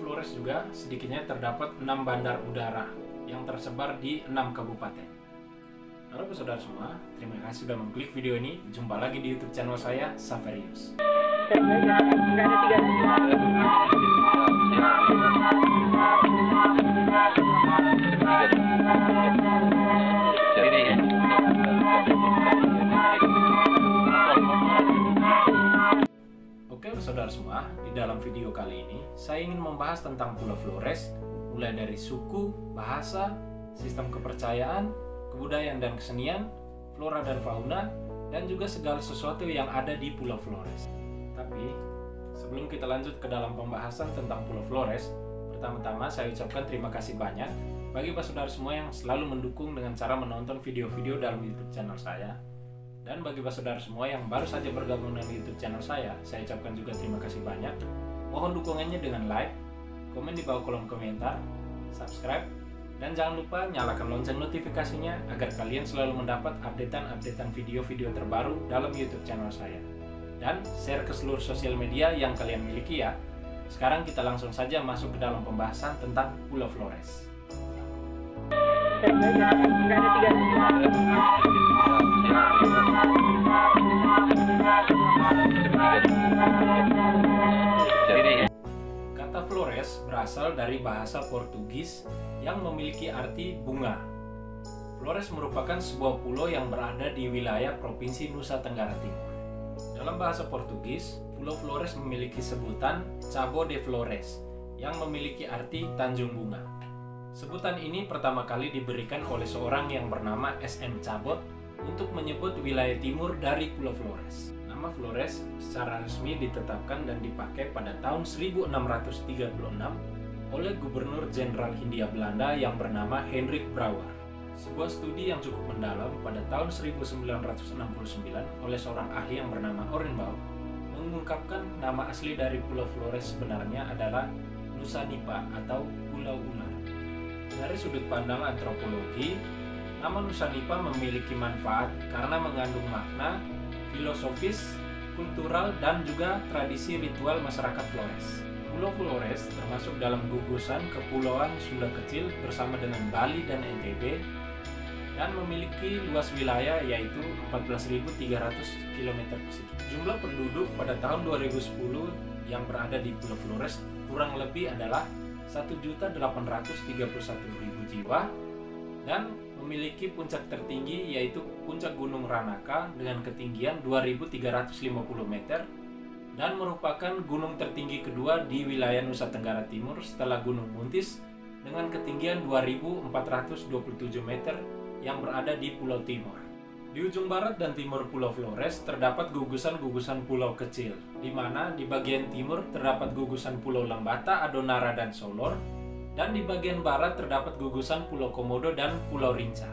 Flores juga sedikitnya terdapat 6 bandar udara yang tersebar di 6 kabupaten. Halo saudara semua, terima kasih sudah mengklik video ini. Jumpa lagi di YouTube channel saya, Saverius. Oke saudara semua, di dalam video kali ini saya ingin membahas tentang Pulau Flores, mulai dari suku, bahasa, sistem kepercayaan, kebudayaan dan kesenian, flora dan fauna, dan juga segala sesuatu yang ada di Pulau Flores. Tapi sebelum kita lanjut ke dalam pembahasan tentang Pulau Flores, pertama-tama saya ucapkan terima kasih banyak bagi saudara semua yang selalu mendukung dengan cara menonton video-video dalam YouTube channel saya. Dan bagi saudara semua yang baru saja bergabung dengan YouTube channel saya ucapkan juga terima kasih banyak. Mohon dukungannya dengan like, komen di bawah kolom komentar, subscribe, dan jangan lupa nyalakan lonceng notifikasinya agar kalian selalu mendapat updatean video-video terbaru dalam YouTube channel saya. Dan share ke seluruh sosial media yang kalian miliki ya. Sekarang kita langsung saja masuk ke dalam pembahasan tentang Pulau Flores. Kata Flores berasal dari bahasa Portugis yang memiliki arti bunga. Flores merupakan sebuah pulau yang berada di wilayah Provinsi Nusa Tenggara Timur. Dalam bahasa Portugis, Pulau Flores memiliki sebutan Cabo de Flores yang memiliki arti Tanjung Bunga. Sebutan ini pertama kali diberikan oleh seorang yang bernama S.M. Cabot untuk menyebut wilayah timur dari Pulau Flores. Nama Flores secara resmi ditetapkan dan dipakai pada tahun 1636 oleh Gubernur Jenderal Hindia Belanda yang bernama Hendrik Brouwer. Sebuah studi yang cukup mendalam pada tahun 1969 oleh seorang ahli yang bernama Orenbaugh mengungkapkan nama asli dari Pulau Flores sebenarnya adalah Nusa Nipa atau Pulau Ular. Dari sudut pandang antropologi, nama Nusa Nipa memiliki manfaat karena mengandung makna filosofis, kultural, dan juga tradisi ritual masyarakat Flores. Pulau Flores termasuk dalam gugusan Kepulauan Sunda Kecil bersama dengan Bali dan NTB dan memiliki luas wilayah yaitu 14.300 km persegi. Jumlah penduduk pada tahun 2010 yang berada di Pulau Flores kurang lebih adalah 1.831.000 jiwa dan memiliki puncak tertinggi yaitu puncak Gunung Ranaka dengan ketinggian 2.350 meter dan merupakan gunung tertinggi kedua di wilayah Nusa Tenggara Timur setelah Gunung Muntis dengan ketinggian 2.427 meter yang berada di Pulau Timur. Di ujung barat dan timur Pulau Flores terdapat gugusan-gugusan pulau kecil, di mana di bagian timur terdapat gugusan Pulau Lambata, Adonara, dan Solor, dan di bagian barat terdapat gugusan Pulau Komodo dan Pulau Rinca.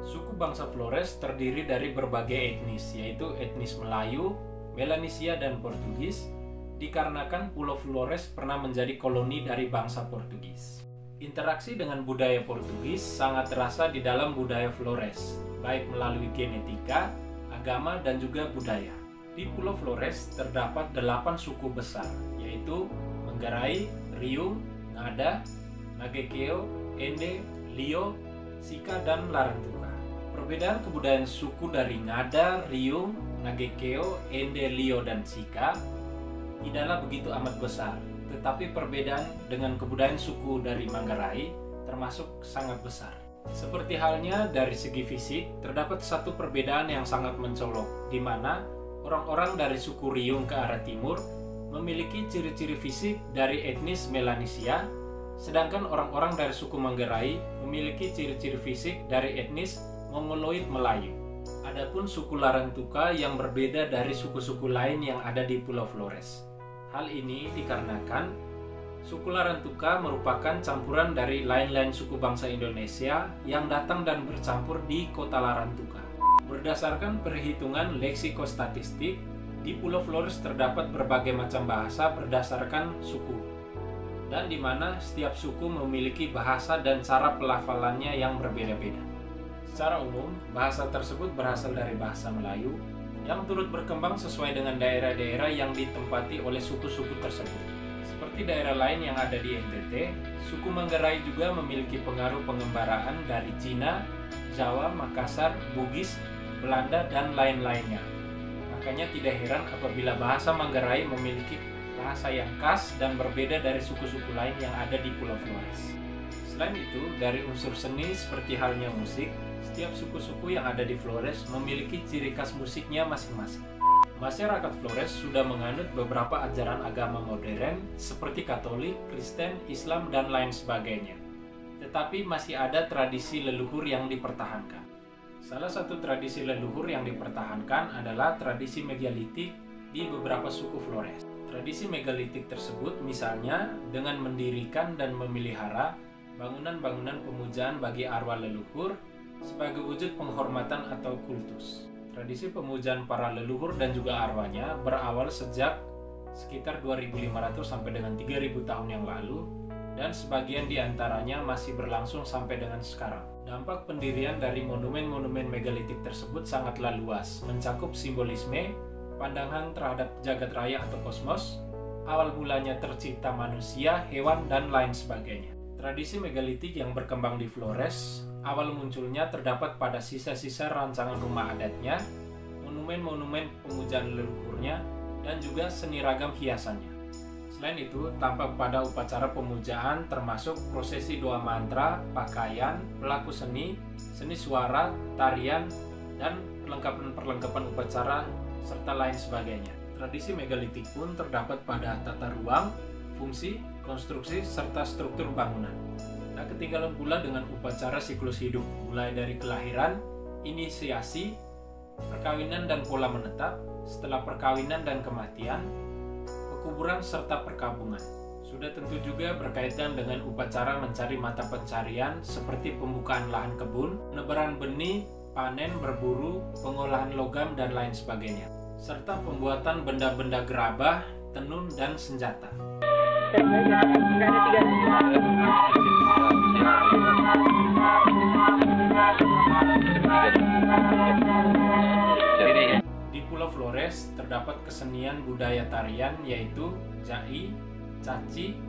Suku bangsa Flores terdiri dari berbagai etnis, yaitu etnis Melayu, Melanesia, dan Portugis, dikarenakan Pulau Flores pernah menjadi koloni dari bangsa Portugis. Interaksi dengan budaya Portugis sangat terasa di dalam budaya Flores, baik melalui genetika, agama, dan juga budaya. Di Pulau Flores terdapat 8 suku besar, yaitu Manggarai, Riung, Ngada, Ngagekeo, Ende, Lio, Sika, dan Larantuka. Perbedaan kebudayaan suku dari Ngada, Riung, Ngagekeo, Ende, Lio, dan Sika tidaklah begitu amat besar, tetapi perbedaan dengan kebudayaan suku dari Manggarai termasuk sangat besar. Seperti halnya dari segi fisik, terdapat satu perbedaan yang sangat mencolok, di mana orang-orang dari suku Riung ke arah timur memiliki ciri-ciri fisik dari etnis Melanesia, sedangkan orang-orang dari suku Manggarai memiliki ciri-ciri fisik dari etnis Mongoloid Melayu. Adapun suku Larantuka yang berbeda dari suku-suku lain yang ada di Pulau Flores. Hal ini dikarenakan suku Larantuka merupakan campuran dari lain-lain suku bangsa Indonesia yang datang dan bercampur di kota Larantuka. Berdasarkan perhitungan leksikostatistik, di Pulau Flores terdapat berbagai macam bahasa berdasarkan suku, dan di mana setiap suku memiliki bahasa dan cara pelafalannya yang berbeda-beda. Secara umum, bahasa tersebut berasal dari bahasa Melayu yang turut berkembang sesuai dengan daerah-daerah yang ditempati oleh suku-suku tersebut. Seperti daerah lain yang ada di NTT, suku Manggarai juga memiliki pengaruh pengembaraan dari Cina, Jawa, Makassar, Bugis, Belanda, dan lain-lainnya. Makanya tidak heran apabila bahasa Manggarai memiliki bahasa yang khas dan berbeda dari suku-suku lain yang ada di Pulau Flores. Selain itu, dari unsur seni seperti halnya musik, setiap suku-suku yang ada di Flores memiliki ciri khas musiknya masing-masing. Masyarakat Flores sudah menganut beberapa ajaran agama modern seperti Katolik, Kristen, Islam, dan lain sebagainya. Tetapi masih ada tradisi leluhur yang dipertahankan. Salah satu tradisi leluhur yang dipertahankan adalah tradisi megalitik di beberapa suku Flores. Tradisi megalitik tersebut misalnya dengan mendirikan dan memelihara bangunan-bangunan pemujaan bagi arwah leluhur sebagai wujud penghormatan atau kultus. Tradisi pemujaan para leluhur dan juga arwahnya berawal sejak sekitar 2500 sampai dengan 3000 tahun yang lalu, dan sebagian diantaranya masih berlangsung sampai dengan sekarang. Dampak pendirian dari monumen-monumen megalitik tersebut sangatlah luas, mencakup simbolisme, pandangan terhadap jagat raya atau kosmos, awal mulanya tercipta manusia, hewan, dan lain sebagainya. Tradisi megalitik yang berkembang di Flores, awal munculnya terdapat pada sisa-sisa rancangan rumah adatnya, monumen-monumen pemujaan leluhurnya, dan juga seni ragam hiasannya. Selain itu, tampak pada upacara pemujaan termasuk prosesi doa mantra, pakaian, pelaku seni, seni suara, tarian, dan perlengkapan-perlengkapan upacara, serta lain sebagainya. Tradisi megalitik pun terdapat pada tata ruang, fungsi, konstruksi, serta struktur bangunan. Tak ketinggalan pula dengan upacara siklus hidup, mulai dari kelahiran, inisiasi, perkawinan dan pola menetap, setelah perkawinan dan kematian, pekuburan serta perkampungan. Sudah tentu juga berkaitan dengan upacara mencari mata pencarian seperti pembukaan lahan kebun, penebaran benih, panen, berburu, pengolahan logam, dan lain sebagainya, serta pembuatan benda-benda gerabah, tenun, dan senjata. Di Pulau Flores terdapat kesenian budaya tarian yaitu jai, caci,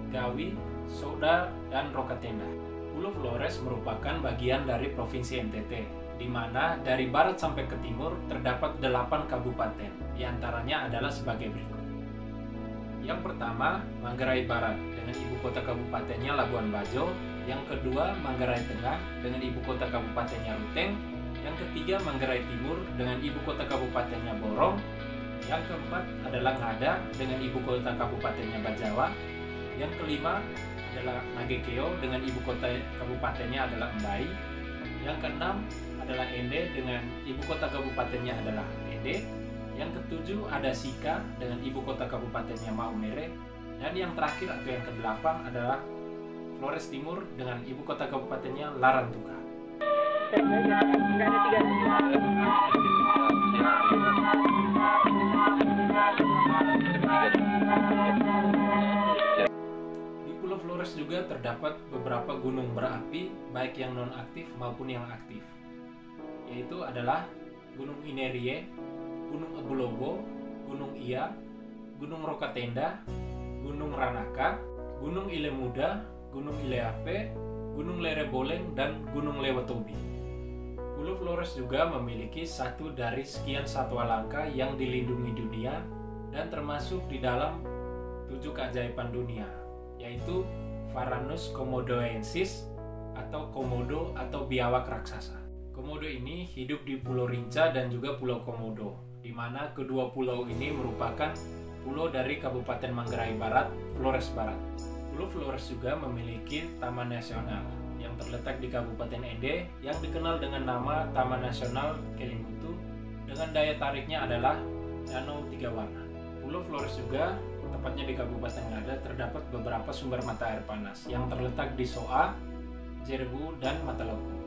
gawi, soda, dan rokatenda. Pulau Flores merupakan bagian dari Provinsi NTT, di mana dari barat sampai ke timur terdapat 8 kabupaten, diantaranya adalah sebagai berikut. Yang pertama, Manggarai Barat dengan ibu kota kabupatennya Labuan Bajo. Yang kedua, Manggarai Tengah dengan ibu kota kabupatennya Ruteng. Yang ketiga, Manggarai Timur dengan ibu kota kabupatennya Borong. Yang keempat adalah Ngada dengan ibu kota kabupatennya Bajawa. Yang kelima adalah Nagekeo dengan ibu kota kabupatennya adalah Embai. Yang keenam adalah Ende dengan ibu kota kabupatennya adalah Ende. Yang ketujuh ada Sika dengan ibu kota kabupatennya Maumere. Dan yang terakhir atau yang kedelapan adalah Flores Timur dengan ibu kota kabupatennya Larantuka. Di Pulau Flores juga terdapat beberapa gunung berapi, baik yang non-aktif maupun yang aktif, yaitu adalah Gunung Inerie, Gunung Abulobo, Gunung Iya, Gunung Rokatenda, Gunung Ranaka, Gunung Ile Muda, Gunung Ileape, Gunung Lereboleng, dan Gunung Lewatobi. Pulau Flores juga memiliki satu dari sekian satwa langka yang dilindungi dunia dan termasuk di dalam 7 keajaiban dunia, yaitu Varanus komodoensis atau komodo atau biawak raksasa. Komodo ini hidup di Pulau Rinca dan juga Pulau Komodo, di mana kedua pulau ini merupakan pulau dari Kabupaten Manggarai Barat, Flores Barat. Pulau Flores juga memiliki taman nasional yang terletak di Kabupaten Ende yang dikenal dengan nama Taman Nasional Kelimutu, dengan daya tariknya adalah Danau Tiga Warna. Pulau Flores juga, tepatnya di Kabupaten Ngada, terdapat beberapa sumber mata air panas yang terletak di Soa, Jerbu, dan Mataloku.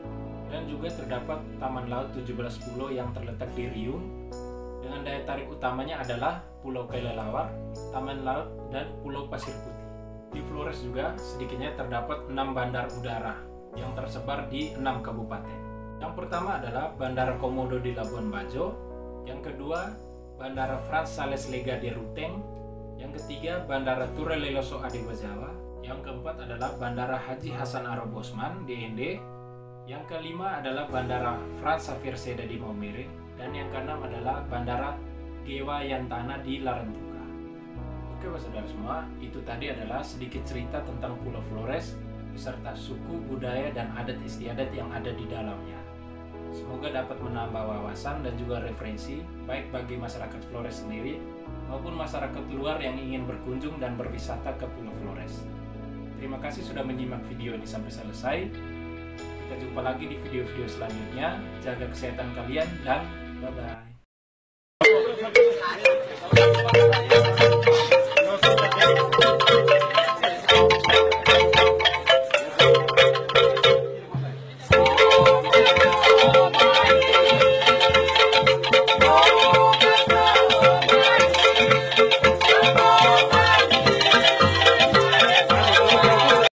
Dan juga terdapat Taman Laut 17 Pulau yang terletak di Riung, dengan daya tarik utamanya adalah Pulau Kelelawar, Taman Laut, dan Pulau Pasir Putih. Di Flores juga sedikitnya terdapat 6 bandar udara yang tersebar di 6 kabupaten. Yang pertama adalah Bandara Komodo di Labuan Bajo, yang kedua Bandara Frans Sales Lega di Ruteng, yang ketiga Bandara Ture Leloso Ade Bajawa, yang keempat adalah Bandara Haji Hasan Arab Bosman di Ende, yang kelima adalah Bandara Frans Xavier Seda di Maumere, dan yang keenam adalah Bandara Gewa Yantana di Larantuka. Oke saudara semua, itu tadi adalah sedikit cerita tentang Pulau Flores beserta suku, budaya, dan adat istiadat yang ada di dalamnya. Semoga dapat menambah wawasan dan juga referensi baik bagi masyarakat Flores sendiri maupun masyarakat luar yang ingin berkunjung dan berwisata ke Pulau Flores. Terima kasih sudah menyimak video ini sampai selesai. Kita jumpa lagi di video-video selanjutnya. Jaga kesehatan kalian dan bye-bye.